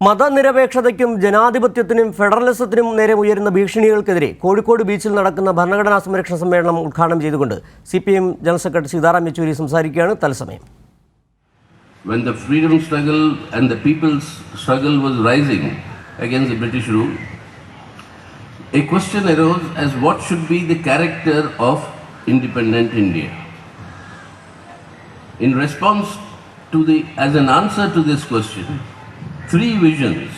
മതനിരപേക്ഷതയ്ക്കും ജനാധിപത്യത്തിനും ഫെഡറലിസത്തിനും നേരെ ഉയരുന്ന ഭീഷണികൾക്കെതിരെ കോഴിക്കോട് ബീച്ചിൽ നടക്കുന്ന ഭരണഘടനാ സംരക്ഷണ സമ്മേളനം ഉദ്ഘാടനം ചെയ്തുകൊണ്ട് CPM general secretary Sitaram Yechury സംസാരിക്കുകയാണ്. തത്സമയം. When the freedom struggle and the people's struggle was rising against the British rule, a question arose as what should be the character of independent India. In response to as an answer to this question, three visions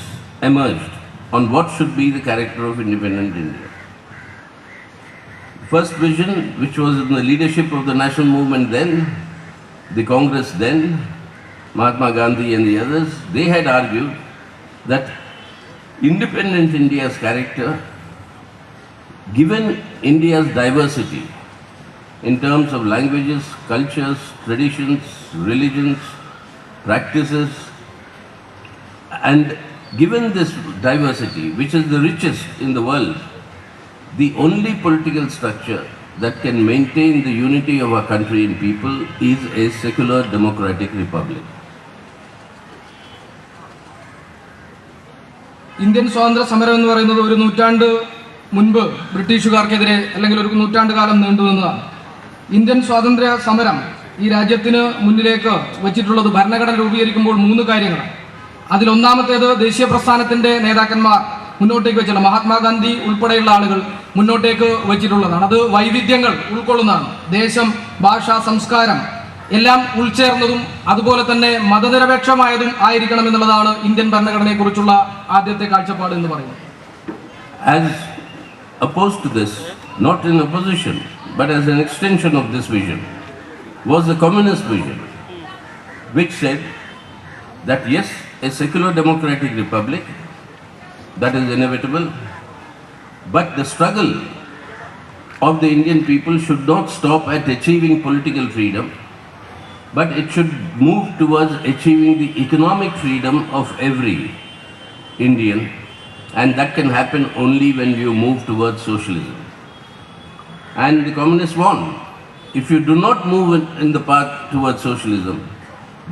emerged on what should be the character of independent India. First vision, which was in the leadership of the national movement then, the Congress then, Mahatma Gandhi and the others, they had argued that independent India's character, given India's diversity in terms of languages, cultures, traditions, religions, practices, and given this diversity, which is the richest in the world, the only political structure that can maintain the unity of our country and people is a secular democratic republic. Indian സ്വാതന്ത്ര്യ സമരം എന്ന് പറയുന്നത് ഒരു നൂറ്റാണ്ട് മുൻപ് ബ്രിട്ടീഷുകാർക്കെതിരെ അല്ലെങ്കിൽ ഒരു നൂറ്റാണ്ട് കാലം നീണ്ടുനിന്നതാണ്. ഇന്ത്യൻ സ്വാതന്ത്ര്യ സമരം ഈ രാജ്യത്തിന് മുന്നിലേക്ക് വച്ചിട്ടുള്ളത് ഭരണഘടന രൂപീകരിക്കുമ്പോൾ 3 കാര്യങ്ങളാണ്. അതിലൊന്നാമത്തേത് ദേശീയ പ്രസ്ഥാനത്തിന്റെ നേതാക്കന്മാർ മുന്നോട്ടേക്ക് വെച്ചിട്ടുള്ള മഹാത്മാഗാന്ധി ഉൾപ്പെടെയുള്ള ആളുകൾ മുന്നോട്ടേക്ക് വെച്ചിട്ടുള്ളതാണ്. അത് വൈവിധ്യങ്ങൾ ഉൾക്കൊള്ളുന്നതാണ്. ദേശം, ഭാഷ, സംസ്കാരം എല്ലാം ഉൾച്ചേർന്നതും അതുപോലെ തന്നെ മതനിരപേക്ഷമായതും ആയിരിക്കണം എന്നുള്ളതാണ് ഇന്ത്യൻ ഭരണഘടനയെക്കുറിച്ചുള്ള ആദ്യത്തെ കാഴ്ചപ്പാട് എന്ന് പറയുന്നത്. As opposed to this, not in opposition, but as an extension of this vision, was the communist vision, which said that yes, a secular democratic republic, that is inevitable, but the struggle of the Indian people should not stop at achieving political freedom, but it should move towards achieving the economic freedom of every Indian, and that can happen only when you move towards socialism. And the communists won. If you do not move in the path towards socialism,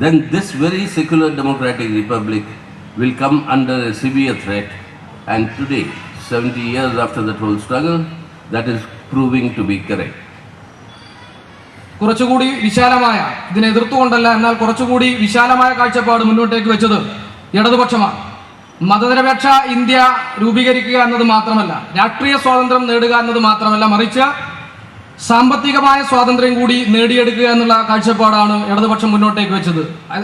then this very secular democratic republic will come under a severe threat. And today, 70 years after that whole struggle, that is proving to be correct. കുറച്ചുകൂടി വിശാലമായ, ഇതിനെ എതിർത്തുകൊണ്ടല്ല, എന്നാൽ കുറച്ചുകൂടി വിശാലമായ കാഴ്ചപ്പാട് മുന്നോട്ടേക്ക് വെച്ചത് ഇടതുപക്ഷമാണ്. മതനിരപേക്ഷ ഇന്ത്യ രൂപീകരിക്കുക എന്നത് മാത്രമല്ല, രാഷ്ട്രീയ സ്വാതന്ത്ര്യം നേടുക എന്നത് മാത്രമല്ല, മറിച്ച് സാമ്പത്തികമായ സ്വാതന്ത്ര്യം കൂടി നേടിയെടുക്കുക എന്നുള്ള കാഴ്ചപ്പാടാണ് ഇടതുപക്ഷം മുന്നോട്ടേക്ക് വെച്ചത്.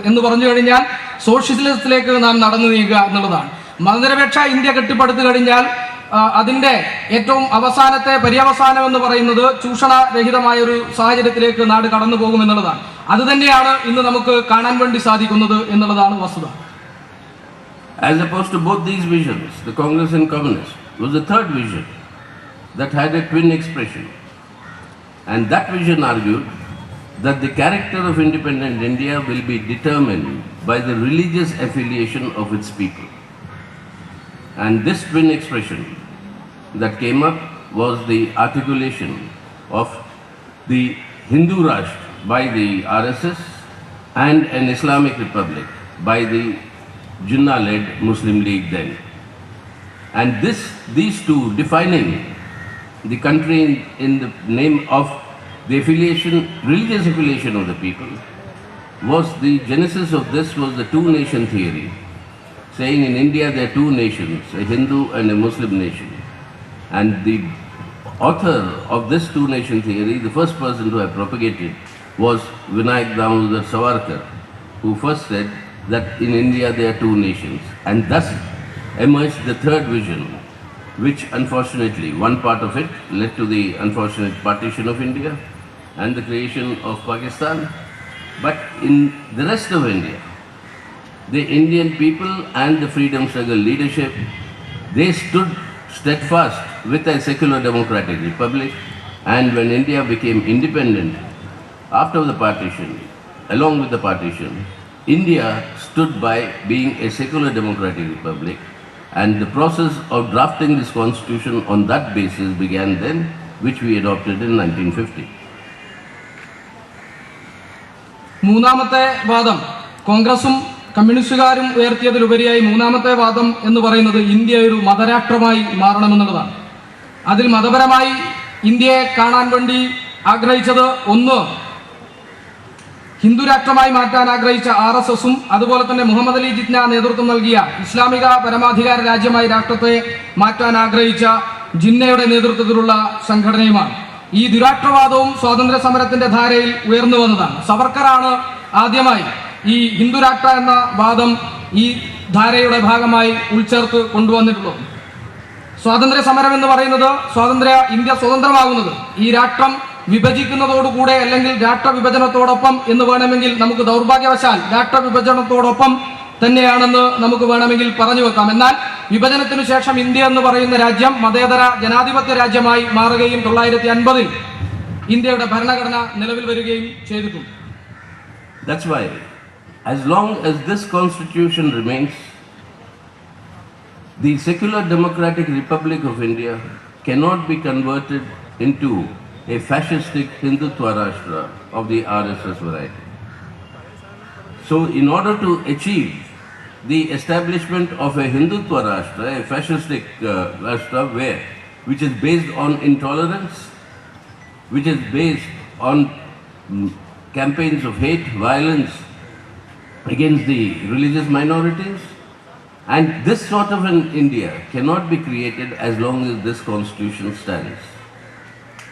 എന്ന് പറഞ്ഞു കഴിഞ്ഞാൽ സോഷ്യലിസത്തിലേക്ക് നാം നടന്നു നീങ്ങുക എന്നുള്ളതാണ്. മതനിരപേക്ഷ ഇന്ത്യ കെട്ടിപ്പടുത്തു കഴിഞ്ഞാൽ അതിന്റെ ഏറ്റവും അവസാനത്തെ പര്യവസാനം എന്ന് പറയുന്നത് ചൂഷണരഹിതമായ ഒരു സാഹചര്യത്തിലേക്ക് നാട് കടന്നു പോകുമെന്നുള്ളതാണ്. അത് തന്നെയാണ് ഇന്ന് നമുക്ക് കാണാൻ വേണ്ടി സാധിക്കുന്നത് എന്നുള്ളതാണ് വസ്തുത. As opposed to both these visions, the Congress and Communists, was a third vision that had a twin expression. And that vision argued that the character of independent India will be determined by the religious affiliation of its people. And this twin expression that came up was the articulation of the Hindu Rashtra by the RSS and an Islamic Republic by the Jinnah-led Muslim League then. And these two defining the country in the name of the affiliation, religious affiliation of the people, was the genesis of this was the two-nation theory, saying in India there are two nations, a Hindu and a Muslim nation. And the author of this two-nation theory, the first person to have propagated, was Vinayak Damodar Savarkar, who first said that in India there are two nations. And thus emerged the third vision, which unfortunately, one part of it led to the unfortunate partition of India and the creation of Pakistan. But in the rest of India, the Indian people and the freedom struggle leadership, they stood steadfast with a secular democratic republic. And when India became independent after the partition, along with the partition, India stood by being a secular democratic republic. And the process of drafting this constitution on that basis began then, which we adopted in 1950. മൂന്നാമത്തെ വാദം കോൺഗ്രസും കമ്മ്യൂണിസ്റ്റുകാരും ഉയർത്തിയതിലുപരിയായി മൂന്നാമത്തെ വാദം എന്ന് പറയുന്നത് India ഒരു മതരാഷ്ട്രമായി മാറണമെന്നുള്ളതാണ്. അതിൽ മതപരമായി ഇന്ത്യയെ കാണാൻ വേണ്ടി ആഗ്രഹിച്ചത് ഒന്ന്, ഹിന്ദു രാഷ്ട്രമായി മാറ്റാൻ ആഗ്രഹിച്ച RSSഉം അതുപോലെ തന്നെ മുഹമ്മദ് അലി ജിന്ന നേതൃത്വം നൽകിയ ഇസ്ലാമിക പരമാധികാര രാജ്യമായി രാഷ്ട്രത്തെ മാറ്റാൻ ആഗ്രഹിച്ച ജിന്നയുടെ നേതൃത്വത്തിലുള്ള സംഘടനയുമാണ്. ഈ ദുരാഷ്ട്രവാദവും സ്വാതന്ത്ര്യ സമരത്തിന്റെ ധാരയിൽ ഉയർന്നു വന്നതാണ്. സവർക്കറാണ് ആദ്യമായി ഈ ഹിന്ദു രാഷ്ട്ര എന്ന വാദം ഈ ധാരയുടെ ഭാഗമായി ഉൾച്ചേർത്ത് കൊണ്ടുവന്നിട്ടുള്ളത്. സ്വാതന്ത്ര്യ സമരം എന്ന് പറയുന്നത് ഇന്ത്യ സ്വതന്ത്രമാകുന്നത് ഈ രാഷ്ട്രം വിഭജിക്കുന്നതോടുകൂടെ അല്ലെങ്കിൽ രാഷ്ട്ര വിഭജനത്തോടൊപ്പം എന്ന് വേണമെങ്കിൽ നമുക്ക് ദൗർഭാഗ്യവശാൽ രാഷ്ട്ര വിഭജനത്തോടൊപ്പം തന്നെയാണെന്ന് നമുക്ക് വേണമെങ്കിൽ പറഞ്ഞു വെക്കാം. എന്നാൽ വിഭജനത്തിനു ശേഷം ഇന്ത്യ എന്ന് പറയുന്ന രാജ്യം മതേതര ജനാധിപത്യ രാജ്യമായി മാറുകയും 1950 ഇന്ത്യയുടെ ഭരണഘടന നിലവിൽ വരികയും ചെയ്തിട്ടുണ്ട്. That's why, as long as this constitution remains, the secular democratic republic of India cannot be converted into a fascistic Hindutva Rashtra of the RSS variety. So in order to achieve the establishment of a Hindutva Rashtra, a fascistic Rashtra which is based on intolerance, which is based on campaigns of hate, violence against the religious minorities, and this sort of an India cannot be created as long as this constitution stands.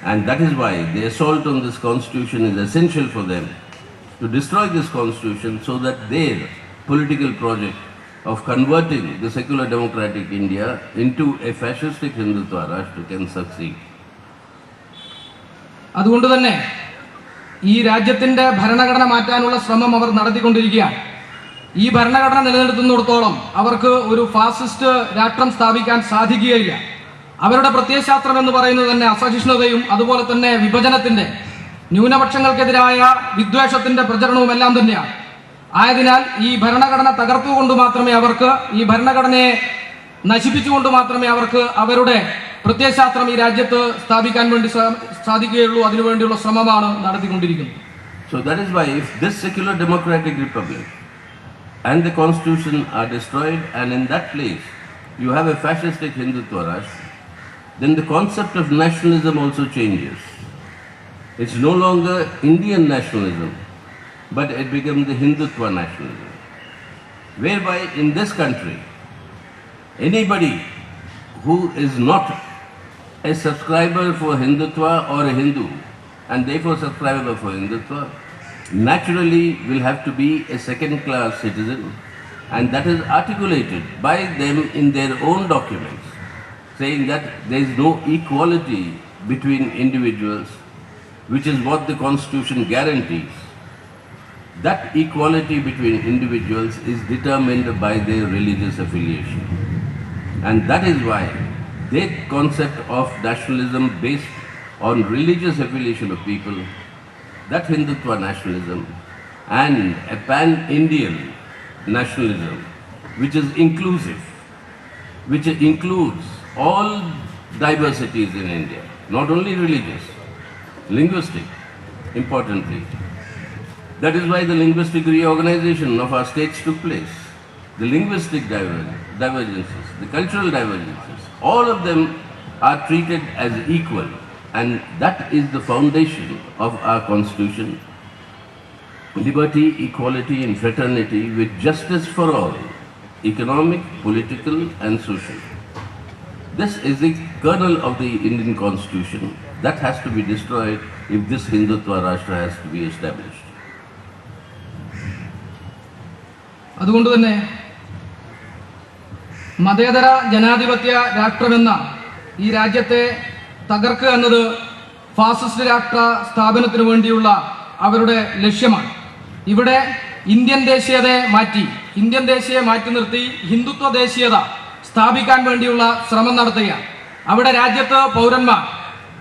And that is why the assault on this constitution is essential for them, to destroy this constitution so that their political project of converting the secular democratic India into a fascistic Hindutva Rashtra can succeed. അതുകൊണ്ട് തന്നെ ഈ രാജ്യത്തിന്റെ ഭരണഘടന മാറ്റാനുള്ള ശ്രമം അവർ നടത്തിക്കൊണ്ടിരിക്കുകയാണ്. ഈ ഭരണഘടന നിലനിർത്തുന്നിടത്തോളം അവർക്ക് ഒരു ഫാസിസ്റ്റ് രാഷ്ട്രം സ്ഥാപിക്കാൻ സാധിക്കുകയില്ല. അവരുടെ പ്രത്യയശാസ്ത്രം എന്ന് പറയുന്നത് തന്നെ അസഹിഷ്ണുതയും അതുപോലെ തന്നെ വിഭജനത്തിന്റെ, ന്യൂനപക്ഷങ്ങൾക്കെതിരായ വിദ്വേഷത്തിന്റെ പ്രചരണവും എല്ലാം തന്നെയാണ്. ആയതിനാൽ ഈ ഭരണഘടന തകർത്തുകൊണ്ട് മാത്രമേ അവർക്ക്, ഈ ഭരണഘടനയെ നശിപ്പിച്ചുകൊണ്ട് മാത്രമേ അവർക്ക് അവരുടെ പ്രത്യയശാസ്ത്രം ഈ രാജ്യത്ത് സ്ഥാപിക്കാൻ വേണ്ടി സാധിക്കുകയുള്ളൂ. അതിനുവേണ്ടിയുള്ള ശ്രമമാണ് നടത്തിക്കൊണ്ടിരിക്കുന്നത്. So that is why if this secular democratic republic and the constitution are destroyed, and in that place you have a fascistic Hindutva Rashtra, then the concept of nationalism also changes. It's no longer Indian nationalism, but it becomes the Hindutva nationalism, whereby in this country anybody who is not a subscriber for Hindutva or a Hindu and therefore subscriber for Hindutva naturally will have to be a second class citizen, and that is articulated by them in their own documents, saying that there is no equality between individuals, which is what the constitution guarantees. That equality between individuals is determined by their religious affiliation, and that is why their concept of nationalism based on religious affiliation of people, that Hindutva nationalism, and a pan-Indian nationalism which is inclusive, which includes all diversities in India, not only religious, linguistic, importantly. That is why the linguistic reorganization of our states took place. The linguistic divergences, the cultural divergences, all of them are treated as equal, and that is the foundation of our constitution. Liberty, equality and fraternity with justice for all, economic, political and social. This is the kernel of the Indian constitution that has to be destroyed if this Hindutva Rashtra has to be established. അതുകൊണ്ട് തന്നെ മതേതര ജനാധിപത്യ രാഷ്ട്രമെന്ന ഈ രാജ്യത്തെ തകർക്കുക എന്നത് fascist രാഷ്ട്ര സ്ഥാപനത്തിനു വേണ്ടിയുള്ള അവരുടെ ലക്ഷ്യമാണ്. ഇവിടെ ഇന്ത്യൻ ദേശീയതയെ മാറ്റി നിർത്തി ഹിന്ദുത്വ ദേശീയത സ്ഥാപിക്കാൻ വേണ്ടിയുള്ള ശ്രമം നടത്തുകയാണ്. അവിടെ രാജ്യത്ത് പൗരന്മാർ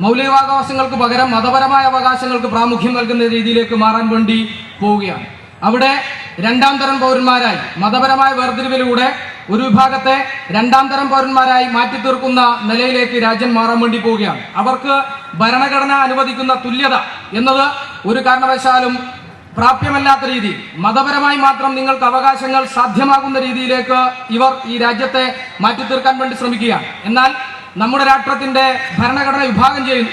മൗലികാവകാശങ്ങൾക്ക് പകരം മതപരമായ അവകാശങ്ങൾക്ക് പ്രാമുഖ്യം നൽകുന്ന രീതിയിലേക്ക് മാറാൻ വേണ്ടി പോവുകയാണ്. അവിടെ രണ്ടാം തരം പൗരന്മാരായി മതപരമായ വേർതിരിവിലൂടെ ഒരു വിഭാഗത്തെ രണ്ടാം തരം പൗരന്മാരായി മാറ്റി തീർക്കുന്ന നിലയിലേക്ക് രാജ്യം മാറാൻ വേണ്ടി പോവുകയാണ്. അവർക്ക് ഭരണഘടന അനുവദിക്കുന്ന തുല്യത എന്നത് ഒരു കാരണവശാലും പ്രാപ്യമല്ലാത്ത രീതിയിൽ മതപരമായി മാത്രം നിങ്ങൾക്ക് അവകാശങ്ങൾ സാധ്യമാകുന്ന രീതിയിലേക്ക് ഇവർ ഈ രാജ്യത്തെ മാറ്റിത്തീർക്കാൻ വേണ്ടി ശ്രമിക്കുകയാണ്. എന്നാൽ നമ്മുടെ രാഷ്ട്രത്തിന്റെ ഭരണഘടന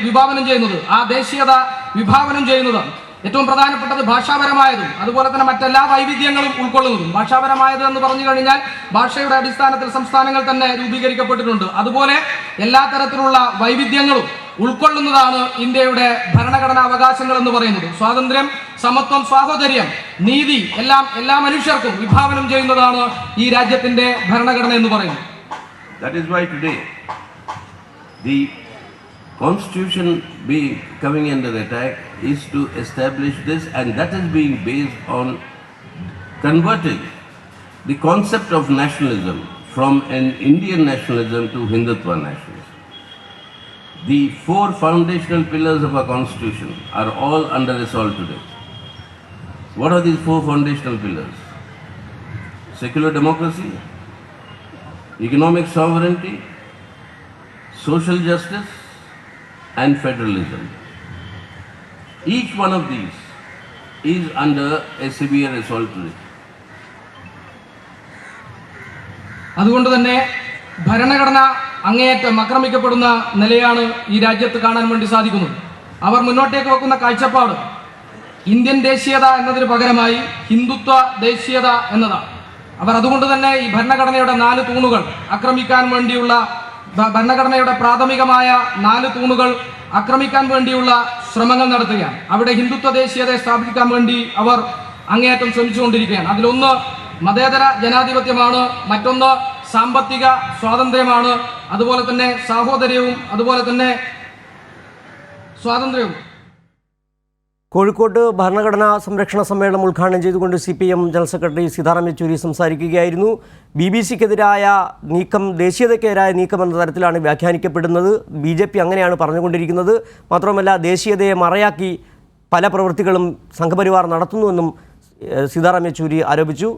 വിഭാവനം ചെയ്യുന്നത്, ആ ദേശീയത വിഭാവനം ചെയ്യുന്നത് ഏറ്റവും പ്രധാനപ്പെട്ടത് ഭാഷാപരമായതും അതുപോലെ തന്നെ മറ്റെല്ലാ വൈവിധ്യങ്ങളും ഉൾക്കൊള്ളുന്നതും. ഭാഷാപരമായത് എന്ന് പറഞ്ഞു കഴിഞ്ഞാൽ ഭാഷയുടെ അടിസ്ഥാനത്തിൽ സംസ്ഥാനങ്ങൾ തന്നെ രൂപീകരിക്കപ്പെട്ടിട്ടുണ്ട്. അതുപോലെ എല്ലാ തരത്തിലുള്ള വൈവിധ്യങ്ങളും ഉൾക്കൊള്ളുന്നതാണ് ഇന്ത്യയുടെ ഭരണഘടനാ അവകാശങ്ങൾ എന്ന് പറയുന്നത്. സ്വാതന്ത്ര്യം, സമത്വം, സാഹോദര്യം, നീതി എല്ലാം എല്ലാ മനുഷ്യർക്കും വിഭാവനം ചെയ്യുന്നതാണ് ഈ രാജ്യത്തിന്റെ ഭരണഘടന എന്ന് പറയുന്നത്. That is why today the Constitution being coming under attack is to establish this, and that is being based on converting the concept of nationalism from an Indian nationalism to Hindutva nationalism. The four foundational pillars of our Constitution are all under assault today. What are these four foundational pillars? Secular democracy, economic sovereignty, social justice, and federalism. Each one of these is under a severe assault today. അതുകൊണ്ട് തന്നെ ഭരണഘടന അങ്ങേയറ്റം ആക്രമിക്കപ്പെടുന്ന നിലയാണ് ഈ രാജ്യത്ത് കാണാൻ വേണ്ടി സാധിക്കുന്നത്. അവർ മുന്നോട്ടേക്ക് വെക്കുന്ന കാഴ്ചപ്പാട് ഇന്ത്യൻ ദേശീയത എന്നതിന് പകരമായി ഹിന്ദുത്വ ദേശീയത എന്നതാണ്. അവർ അതുകൊണ്ട് തന്നെ ഈ ഭരണഘടനയുടെ 4 തൂണുകൾ ആക്രമിക്കാൻ വേണ്ടിയുള്ള, ഭരണഘടനയുടെ പ്രാഥമികമായ 4 തൂണുകൾ ആക്രമിക്കാൻ വേണ്ടിയുള്ള ശ്രമങ്ങൾ നടത്തുകയാണ്. അവിടെ ഹിന്ദുത്വ ദേശീയതയെ സ്ഥാപിക്കാൻ വേണ്ടി അവർ അങ്ങേയറ്റം ശ്രമിച്ചുകൊണ്ടിരിക്കുകയാണ്. അതിലൊന്ന് മതേതര ജനാധിപത്യമാണ്, മറ്റൊന്ന് സാമ്പത്തിക സ്വാതന്ത്ര്യമാണ്, അതുപോലെ തന്നെ സാഹോദര്യവും അതുപോലെ തന്നെ സ്വാതന്ത്ര്യവും. കോഴിക്കോട്ട് ഭരണഘടനാ സംരക്ഷണ സമ്മേളനം ഉദ്ഘാടനം ചെയ്തുകൊണ്ട് CPM general secretary Sitaram Yechury സംസാരിക്കുകയായിരുന്നു. BBC-ക്കെതിരായ നീക്കം ദേശീയതയ്ക്കെതിരായ നീക്കം എന്ന തരത്തിലാണ് വ്യാഖ്യാനിക്കപ്പെടുന്നത്. BJP അങ്ങനെയാണ് പറഞ്ഞുകൊണ്ടിരിക്കുന്നത്. മാത്രമല്ല ദേശീയതയെ മറയാക്കി പല പ്രവൃത്തികളും സംഘപരിവാർ നടത്തുന്നുവെന്നും സീതാറാം യെച്ചൂരി ആരോപിച്ചു.